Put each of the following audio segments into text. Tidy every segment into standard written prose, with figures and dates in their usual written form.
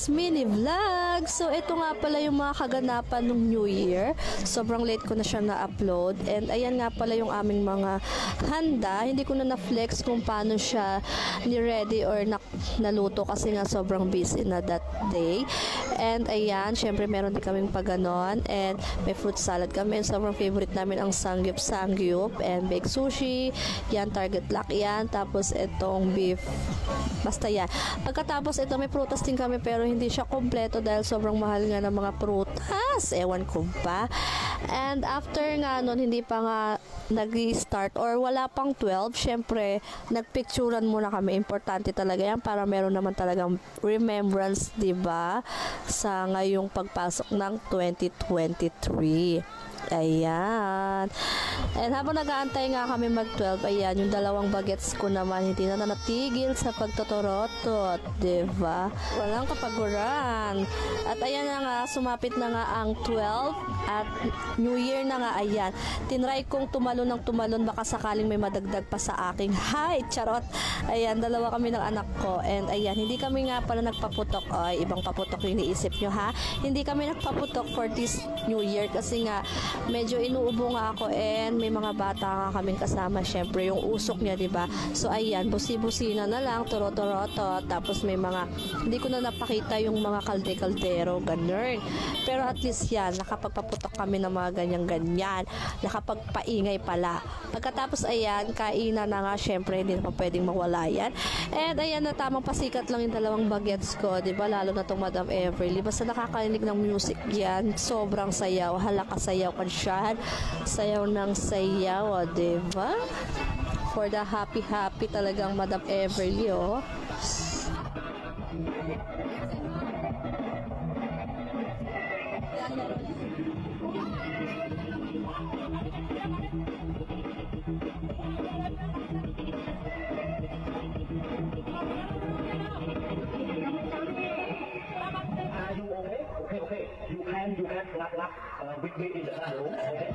today's mini vlog. So, ito nga pala yung mga kaganapan ng New Year. Sobrang late ko na siya na-upload. And ayan nga pala yung aming mga handa. Hindi ko na na-flex kung paano siya ni-ready or naluto kasi nga sobrang busy na that day. And ayan, syempre meron din kaming paganon. And may fruit salad kami. And sobrang favorite namin ang sangyup and baked sushi. Yan, Target Lock yan. Tapos itong beef. Basta yan. Pagkatapos ito may prutas din kami pero hindi siya kompleto dahil sobrang mahal nga ng mga prutas. Ewan ko ba. And after nga nun, hindi pa nga nag-start or wala pang 12, syempre nagpicturan muna kami. Importante talaga yan para meron naman talagang remembrance, diba? Sa ngayong pagpasok ng 2023. Ayan. And habang nag-aantay nga kami mag-12, ayan, yung dalawang bagets ko naman hindi na natigil sa pagtotorotot, diba? Walang kapaguran. At ayan na nga, sumapit na nga ang 12 at New Year na nga, ayan. Tinry kong tumalon ng tumalon, baka sakaling may madagdag pa sa aking height. Charot. Ayan, dalawa kami ng anak ko. And ayan, hindi kami nga pala nagpaputok. Ay, ibang paputok yung iniisip nyo, ha? Hindi kami nagpaputok for this New Year kasi nga medyo inuubo nga ako and may mga bata nga kaming kasama, syempre yung usok niya, diba? So ayan, busi-busina na lang, turo-toroto, tapos may mga hindi ko na napakita yung mga kalde-kaldero, ganun. Pero at least yan, nakapagpaputok kami ng mga ganyan-ganyan, nakapagpaingay pala. Pagkatapos ayan, kainan na nga, syempre hindi na pa pwedeng mawala yan. And ayan na, tamang pasikat lang yung dalawang bagets ko, diba? Lalo na tong Madam Everly, basta nakakarinig ng music yan, sobrang sayaw, halaka sayaw ka siya. Sayaw ng sayaw, o, diba? For the happy talagang Madam Everly, oh. Okay. You can clap big in the room, okay?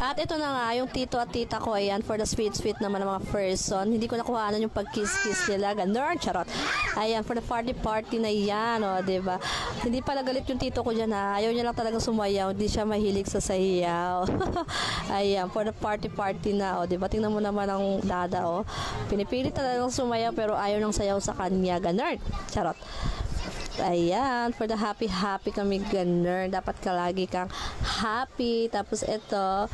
At ito na nga, yung tito at tita ko, ayan, for the sweet naman ng mga person. Hindi ko nakuhaanan yung pag-kiss nila, ganun, charot. Ayan, for the party na yan, o, diba? Hindi pala galit yung tito ko dyan, ha. Ayaw niya lang talagang sumayaw, hindi siya mahilig sa sayaw. Ayan, for the party na, o, diba? Tingnan mo naman ang dada, o. Pinipilit talagang sumayaw, pero ayaw ng sayaw sa kanya, ganun, charot. Ayan, for the happy kami, ganun. Dapat lagi kang happy. Tapos ito,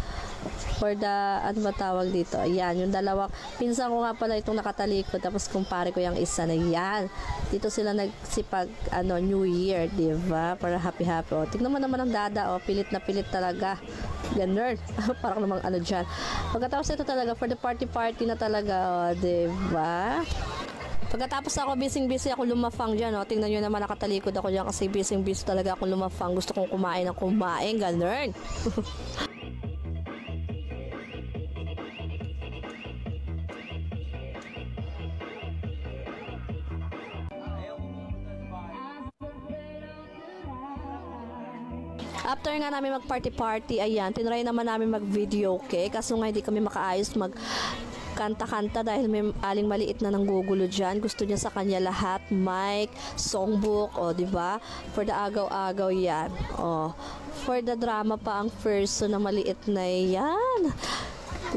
for the, ano ba tawag dito? Ayan, yung dalawang, pinsan ko nga pala itong nakatalikod, tapos kumpare ko yung isa na yan. Dito sila nagsipag, New Year, diba? Para happy. O, tignan mo naman ang dada, o, pilit na pilit talaga. Ganun. Parang namang dyan. Pagkatapos ito talaga, for the party na talaga, o, diba? Pagkatapos ako, busy ako lumafang dyan, o. Tingnan nyo naman, nakatalikod ako dyan kasi busy talaga ako lumafang. Gusto kong kumain ng kumain, ganun. After nga namin mag-party, ayan, tinry naman namin mag-video, okay? Kaso nga hindi kami makaayos kanta-kanta dahil may aling maliit na nanggugulo dyan. Gusto niya sa kanya lahat, mic, songbook, o, diba? For the agaw-agaw yan. O, for the drama pa ang person na maliit na yan.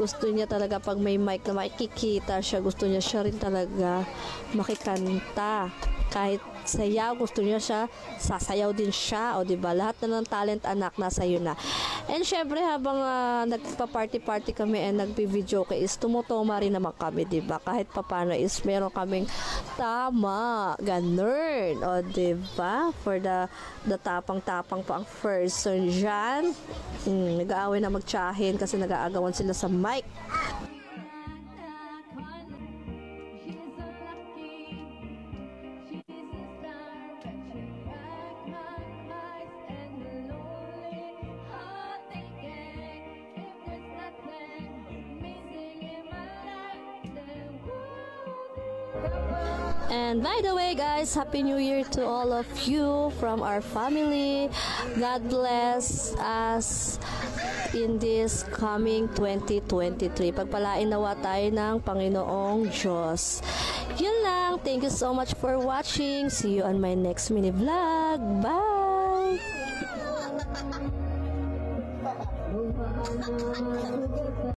Gusto niya talaga pag may mic na makikita siya, gusto niya siya rin talaga makikanta. Kahit sayaw, gusto niya siya, sasayaw din siya, o, diba? Lahat na ng talent, anak, nasa iyo na. And syempre, habang nagpa-party kami and nagpi-video is tumutuma rin naman kami, diba? Kahit papano is meron kaming tama, ganun, o, diba? For the tapang-tapang pa ang person dyan. Nag-aaway na magtsahin kasi nag-aagawan sila sa mic. And by the way guys, Happy New Year to all of you from our family. God bless us in this coming 2023. Pagpalain nawa tayo ng Panginoong Diyos. Yun lang. Thank you so much for watching. See you on my next mini vlog. Bye!